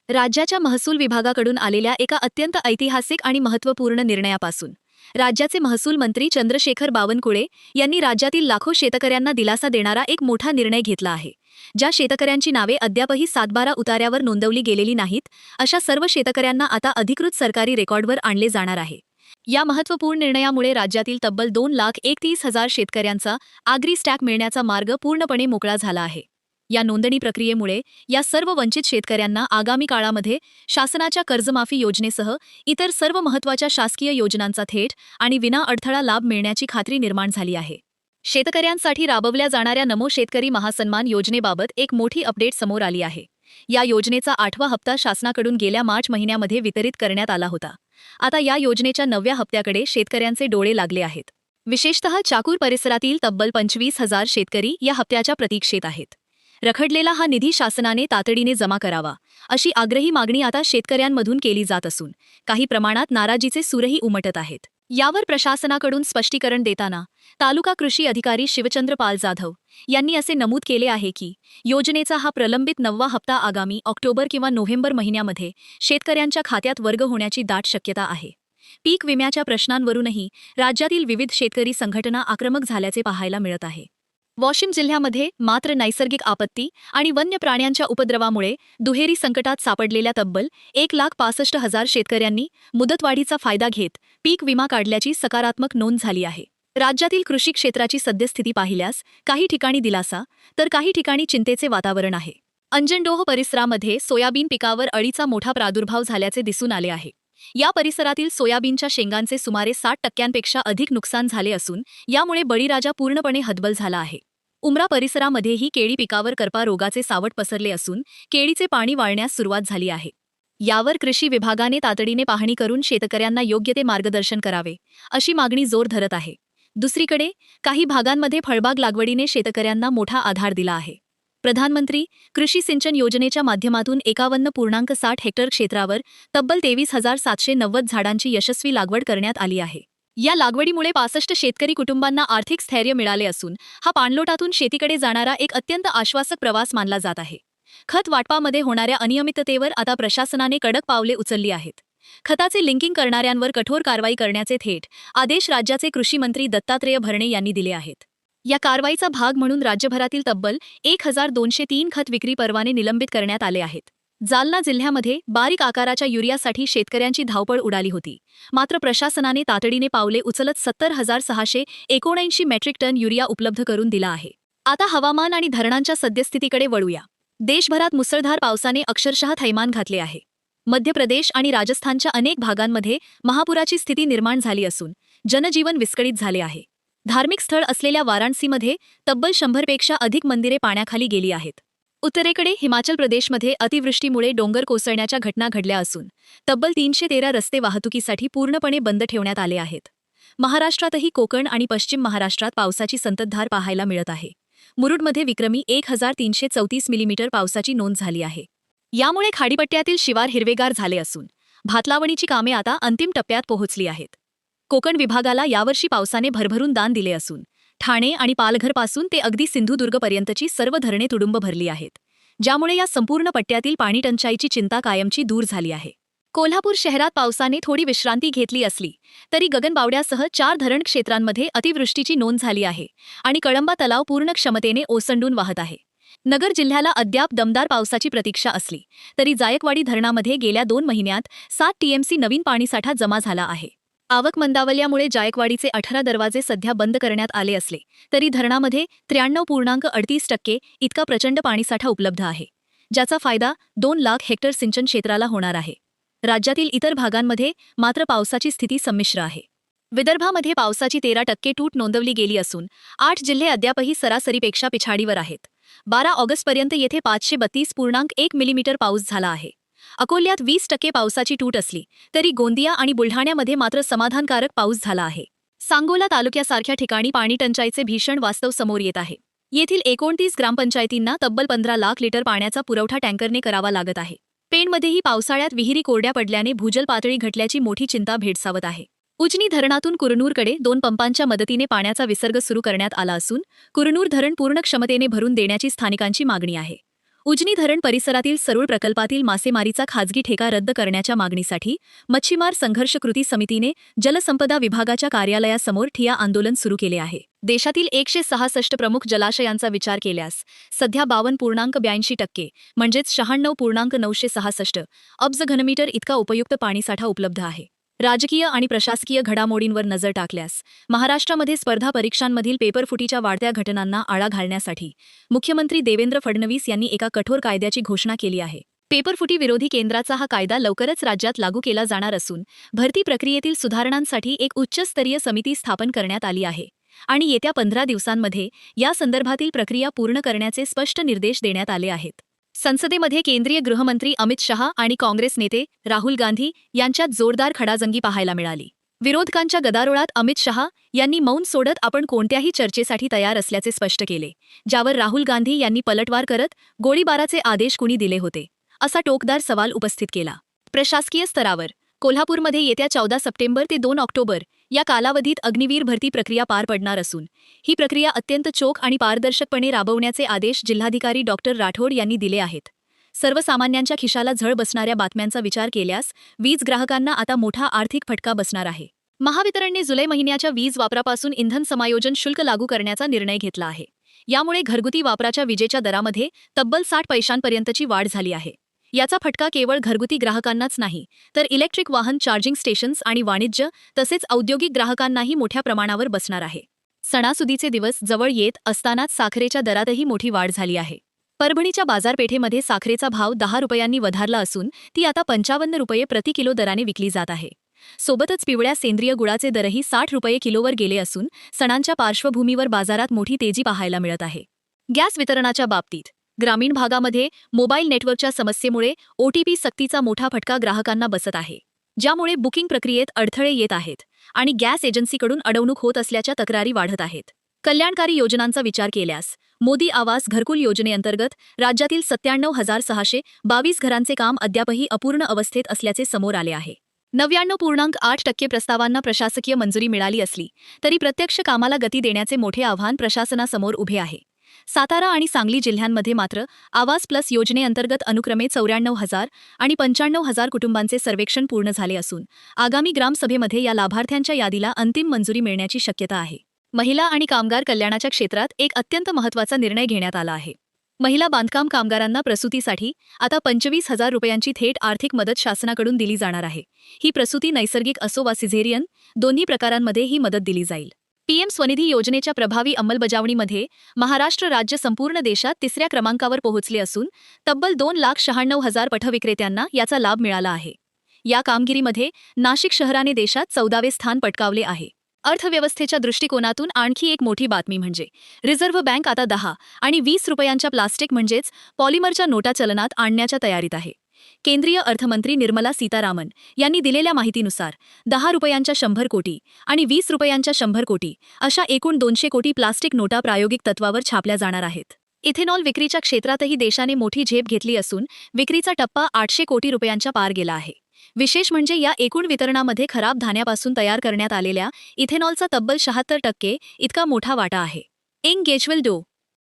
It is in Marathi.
राज्याच्या महसूल विभागाकडून आलेल्या एका अत्यंत ऐतिहासिक आणि महत्त्वपूर्ण निर्णयापासून राज्याचे महसूल मंत्री चंद्रशेखर बावनकुळे यांनी राज्यातील लाखो शेतकऱ्यांना दिलासा देणारा एक मोठा निर्णय घेतला आहे। ज्या शेतकऱ्यांची नावे अद्यापही 7/12 उतार्यावर नोंदवली गेलेली नाहीत अशा सर्व शेतकऱ्यांना आता अधिकृत सरकारी रेकॉर्डवर आणले जाणार आहे। या महत्त्वपूर्ण निर्णयामुळे राज्यातील तब्बल 2,31,000 शेतकऱ्यांचा आग्री स्टॅक मिळण्याचा मार्ग पूर्णपणे मोकळा झाला आहे। या नोंदणी प्रक्रियेमुळे या सर्व वंचित शेतकऱ्यांना आगामी काळामध्ये शासनाच्या कर्जमाफी योजनेसह इतर सर्व महत्त्वाच्या शासकीय योजनांचा थेट आणि विना अडथळा लाभ मिळण्याची खात्री निर्माण झाली आहे। शेतकऱ्यांसाठी राबवल्या जाणाऱ्या नमो शेतकरी महासन्मान योजनेबाबत एक मोठी अपडेट समोर आली आहे। या योजनेचा 8वा हप्ता शासनाकडून गेल्या मार्च महिन्यामध्ये वितरित करण्यात आला होता। आता या योजनेच्या 9व्या हप्त्याकडे शेतकऱ्यांचे डोळे लागले आहेत। विशेषतः चाकूर परिसरातील तब्बल 25,000 शेतकरी या हप्त्याच्या प्रतीक्षेत आहेत। रखडलेला हा निधी शासनाने तातडीने जमा करावा अशी आग्रही मागणी आता शेतकऱ्यांमधून केली जात असून काही प्रमाणात नाराजीचे सूरही उमटत आहेत। यावर प्रशासनाकडून स्पष्टीकरण देताना तालुका कृषी अधिकारी शिवचंद्र पाल जाधव यांनी असे नमूद केले आहे की योजनेचा हा प्रलंबित 9वा हप्ता आगामी ऑक्टोबर किंवा नोव्हेंबर महिन्यामध्ये शेतकऱ्यांच्या खात्यात वर्ग होण्याची दाट शक्यता आहे। पीक विम्याच्या प्रश्नांवरूनही राज्यातील विविध शेतकरी संघटना आक्रमक झाल्याचे पाहायला मिळत आहे। वाशिम जिल्ह्यामध्ये मात्र नैसर्गिक आपत्ती आणि वन्य प्राण्यांच्या उपद्रवामुळे दुहेरी संकटात सापडलेल्या तब्बल 1,65,000 शेतकऱ्यांनी मुदतवाढीचा फायदा घेत पीक विमा काढल्याची सकारात्मक नोंद झाली आहे। राज्यातील कृषी क्षेत्राची सद्यस्थिती पाहिल्यास काही ठिकाणी दिलासा तर काही ठिकाणी चिंतेचे वातावरण आहे। अंजनडोह परिसरामध्ये सोयाबीन पिकावर अळीचा मोठा प्रादुर्भाव झाल्याचे दिसून आले आहे। या परिसरातील सोयाबीनच्या शेंगांचे सुमारे 60% अधिक नुकसान झाले असून यामुळे बळीराजा पूर्णपणे हतबल झाला आहे। उमरा परिसरामध्येही केळी पिकावर करपा रोगाचे सावट पसरले असून केळीचे पाणी वाळण्यास सुरुवात झाली आहे। यावर कृषी विभागाने तातडीने पाहणी करून शेतकऱ्यांना योग्य ते मार्गदर्शन करावे अशी मागणी जोर धरत आहे। दुसरीकडे काही भागांमध्ये फळबाग लागवडीने शेतकऱ्यांना मोठा आधार दिला आहे। प्रधानमंत्री कृषी सिंचन योजनेच्या माध्यमातून 51.60 हेक्टर क्षेत्रावर तब्बल 23,790 झाडांची यशस्वी लागवड करण्यात आली आहे। या लागवडीमुळे 65 शेतकरी कुटुंबांना आर्थिक स्थैर्य मिळाले असून हा पाणलोटातून शेतीकडे जाणारा एक अत्यंत आश्वासक प्रवास मानला जात आहे। खत वाटपामध्ये होणाऱ्या अनियमिततेवर आता प्रशासनाने कडक पावले उचलली आहेत। खताचे लिंकिंग करणाऱ्यांवर कठोर कारवाई करण्याचे थेट आदेश राज्याचे कृषी मंत्री दत्तात्रेय भरणे यांनी दिले आहेत। या कारवाईचा भाग म्हणून राज्यभरातील तब्बल 1,203 खत विक्री परवाने निलंबित करण्यात आले आहेत। जालना जिल्ह्यामध्ये बारीक आकाराच्या युरियासाठी शेतकऱ्यांची धावपळ उडाली होती, मात्र प्रशासनाने तातडीने पावले उचलत 70,679 मेट्रिक टन युरिया उपलब्ध करून दिला आहे। आता हवामान आणि धरणांच्या सद्यस्थितीकडे वळूया। देशभरात मुसळधार पावसाने अक्षरशः थैमान घातले आहे। मध्य प्रदेश आणि राजस्थानच्या अनेक भागांमध्ये महापुराची स्थिती निर्माण झाली असून जनजीवन विस्कळीत झाले आहे। धार्मिक स्थळ असलेल्या वाराणसीमध्ये तब्बल 100पेक्षा अधिक मंदिरे पाण्याखाली गेली आहेत। उत्तरेकडे हिमाचल प्रदेशमध्ये अतिवृष्टीमुळे डोंगर कोसळण्याच्या घटना घडल्या असून तब्बल 313 रस्ते वाहतुकीसाठी पूर्णपणे बंद ठेवण्यात आले आहेत। महाराष्ट्रातही कोकण आणि पश्चिम महाराष्ट्रात पावसाची संततधार पाहायला मिळत आहे। मुरुडमध्ये विक्रमी 1,334 मिलीमीटर पावसाची नोंद झाली आहे। यामुळे खाडीपट्ट्यातील शिवार हिरवेगार झाले असून भातलावणीची कामे आता अंतिम टप्प्यात पोहोचली आहेत। कोकण विभागाला यावर्षी पावसाने भरभरून दान दिले असून ठाणे आणि पालघरपासून ते अगदी सिंधुदुर्गपर्यंतची सर्व धरणे तुडुंब भरली आहेत, ज्यामुळे या संपूर्ण पट्ट्यातील पाणी टंचाईची चिंता कायमची दूर झाली आहे। कोल्हापूर शहरात पावसाने थोडी विश्रांती घेतली असली तरी गगनबावड्यासह 4 धरण क्षेत्रांमध्ये अतिवृष्टीची नोंद झाली आहे आणि कळंबा तलाव पूर्ण क्षमतेने ओसंडून वाहत आहे। नगर जिल्ह्याला अद्याप दमदार पावसाची प्रतीक्षा असली तरी जायकवाडी धरणामध्ये गेल्या 2 महिन्यात 7 टीएमसी नवीन पाणीसाठा जमा झाला आहे। आवक मंदावल्यामुळे जायकवाडीचे 18 दरवाजे सध्या बंद करण्यात आले असले तरी धरणामध्ये 93.38% इतका प्रचंड पाणीसाठा उपलब्ध आहे, ज्याचा फायदा 2 लाख हेक्टर सिंचन क्षेत्राला होणार आहे। राज्यातील इतर भागांमध्ये मात्र पावसाची स्थिती संमिश्र आहे। विदर्भामध्ये पावसाची 13% तूट नोंदवली गेली असून 8 जिल्हे अद्यापही सरासरीपेक्षा पिछाडीवर आहेत। 12 ऑगस्टपर्यंत येथे 532.1 मिलीमीटर पाऊस झाला आहे। अकोल्यात 20% पावसाची तूट असली तरी गोंदिया आणि बुलढाण्यामध्ये मात्र समाधानकारक पाऊस झाला आहे। सांगोला तालुक्यासारख्या ठिकाणी पाणी टंचाईचे भीषण वास्तव समोर येत आहे। येथील 29 ग्रामपंचायतींना तब्बल 15 लाख लिटर पाण्याचा पुरवठा टँकरने करावा लागत आहे। पेणमध्येही पावसाळ्यात विहिरी कोरड्या पडल्याने भूजल पातळी घटल्याची मोठी चिंता भेडसावत आहे। उजनी धरणातून कुरनूरकडे 2 पंपांच्या मदतीने पाण्याचा विसर्ग सुरू करण्यात आला असून कुरनूर धरण पूर्ण क्षमतेने भरून देण्याची स्थानिकांची मागणी आहे। उजनी धरण परिसरातील सरूळ प्रकल्पातील मासेमारीचा खाजगी ठेका रद्द करण्याच्या मागणीसाठी मच्छीमार संघर्ष कृती समितीने जलसंपदा विभागाच्या कार्यालयासमोर ठिय्या आंदोलन सुरू केले आहे. देशातील 166 प्रमुख जलाशयांचा विचार केल्यास सध्या 52.82% म्हणजेच 96.966 अब्ज घनमीटर इतका उपयुक्त पाणीसाठा उपलब्ध आहे. राजकीय आणि प्रशासकीय घडामोडींवर नजर टाकल्यास महाराष्ट्रामध्ये स्पर्धा परीक्षांमधील पेपरफुटीच्या वाढत्या घटनांना आळा घालण्यासाठी मुख्यमंत्री देवेंद्र फडणवीस यांनी एका कठोर कायद्याची घोषणा केली आहे. पेपरफुटी विरोधी केंद्राचा हा कायदा लवकरच राज्यात लागू केला जाणार असून भरती प्रक्रियेतील सुधारणांसाठी एक उच्चस्तरीय समिती स्थापन करण्यात आली आहे आणि येत्या 15 दिवसांमध्ये या संदर्भातील प्रक्रिया पूर्ण करण्याचे स्पष्ट निर्देश देण्यात आले आहेत. संसदेमध्ये केंद्रीय गृहमंत्री अमित शहा आणि काँग्रेस नेते राहुल गांधी यांच्यात जोरदार खडाजंगी पाहायला मिळाली. विरोधकांच्या गदारोळात अमित शहा यांनी मौन सोडत आपण कोणत्याही चर्चेसाठी तयार असल्याचे स्पष्ट केले, ज्यावर राहुल गांधी यांनी पलटवार करत गोळीबाराचे आदेश कुणी दिले होते असा टोकदार सवाल उपस्थित केला. प्रशासकीय स्तरावर कोल्हापूरमध्ये येत्या 14 सप्टेंबर ते 2 ऑक्टोबर या कालावधीत अग्निवीर भरती प्रक्रिया पार पडणार असून ही प्रक्रिया अत्यंत चोख आणि पारदर्शकपणे राबवण्याचे आदेश जिल्हाधिकारी डॉक्टर राठोड यांनी दिले आहेत. सर्वसामान्यांच्या खिशाला झळ बसणाऱ्या बातम्यांचा विचार केल्यास वीज ग्राहकांना आता मोठा आर्थिक फटका बसणार आहे. महावितरणने जुलै महिन्याच्या वीज वापरापासून इंधन समायोजन शुल्क लागू करण्याचा निर्णय घेतला आहे. यामुळे घरगुती वापराच्या विजेच्या दरामध्ये तब्बल 60 पैशांपर्यंतची वाढ झाली आहे. याचा फटका केवळ घरगुती ग्राहकांनाच नाही तर इलेक्ट्रिक वाहन चार्जिंग स्टेशन्स आणि वाणिज्य तसेच औद्योगिक ग्राहकांनाही मोठ्या प्रमाणावर बसणार आहे. सणासुदीचे दिवस जवळ येत असतानाच साखरेच्या दरातही मोठी वाढ झाली आहे. परभणीच्या बाजारपेठेमध्ये साखरेचा भाव 10 रुपयांनी वधारला असून ती आता 55 रुपये प्रति किलो दराने विकली जात आहे. सोबतच पिवळ्या सेंद्रिय गुळाचे दरही 60 रुपये किलोवर गेले असून सणांच्या पार्श्वभूमीवर बाजारात मोठी तेजी पाहायला मिळत आहे. गॅस वितरणाच्या बाबतीत ग्रामीण भागामध्ये मोबाईल नेटवर्कच्या समस्येमुळे OTP सक्तीचा मोठा फटका ग्राहकांना बसत आहे, ज्यामुळे बुकिंग प्रक्रियेत अडथळे येत आहेत आणि गॅस एजन्सीकडून अडवणूक होत असल्याच्या तक्रारी वाढत आहेत. कल्याणकारी योजनांचा विचार केल्यास मोदी आवास घरकुल योजनेअंतर्गत राज्यातील 97,622 घरांचे काम अद्यापही अपूर्ण अवस्थेत असल्याचे समोर आले आहे. 99.8% प्रस्तावांना प्रशासकीय मंजुरी मिळाली असली तरी प्रत्यक्ष कामाला गती देण्याचे मोठे आव्हान प्रशासनासमोर उभे आहे. सातारा आणि सांगली जिल्ह्यांमध्ये मात्र आवास प्लस योजनेअंतर्गत अनुक्रमे 94,000 आणि 95,000 कुटुंबांचे सर्वेक्षण पूर्ण झाले असून आगामी ग्रामसभेमध्ये या लाभार्थ्यांच्या यादीला अंतिम मंजुरी मिळण्याची शक्यता आहे. महिला आणि कामगार कल्याणाच्या क्षेत्रात एक अत्यंत महत्त्वाचा निर्णय घेण्यात आला आहे. महिला बांधकाम कामगारांना प्रसूतीसाठी आता 25,000 रुपयांची थेट आर्थिक मदत शासनाकडून दिली जाणार आहे. ही प्रसूती नैसर्गिक असो वा सिझेरियन दोन्ही प्रकारांमध्ये ही मदत दिली जाईल. PM स्वनिधी योजनेच्या प्रभावी अंमलबजावणीमध्ये महाराष्ट्र राज्य संपूर्ण देशात 3ऱ्या क्रमांकावर पोहोचले असून तब्बल 2,96,000 पथविक्रेत्यांना याचा लाभ मिळाला आहे. या कामगिरीमध्ये नाशिक शहराने देशात 14वे स्थान पटकावले आहे. अर्थव्यवस्थेच्या दृष्टिकोनातून आणखी एक मोठी बातमी म्हणजे रिझर्व्ह बँक आता 10 आणि 20 रुपयांच्या प्लास्टिक म्हणजेच पॉलिमरच्या नोटा चलनात आणण्याच्या तयारीत आहे. केंद्रीय अर्थमंत्री निर्मला सीतारामन यांनी दिलेल्या माहितीनुसार 10 रुपयांच्या 100 कोटी आणि 20 रुपयांच्या 100 कोटी अशा एकूण 200 कोटी प्लास्टिक नोटा प्रायोगिक तत्वावर छापल्या जाणार आहेत. इथेनॉल विक्रीच्या क्षेत्रातही देशाने मोठी झेप घेतली असून विक्रीचा टप्पा 800 कोटी रुपयांच्या पार गेला आहे. विशेष म्हणजे या एकूण वितरणामध्ये खराब धान्यापासून तयार करण्यात आलेल्या इथेनॉलचा तब्बल 76% इतका मोठा वाटा आहे. एंगेजवेल डो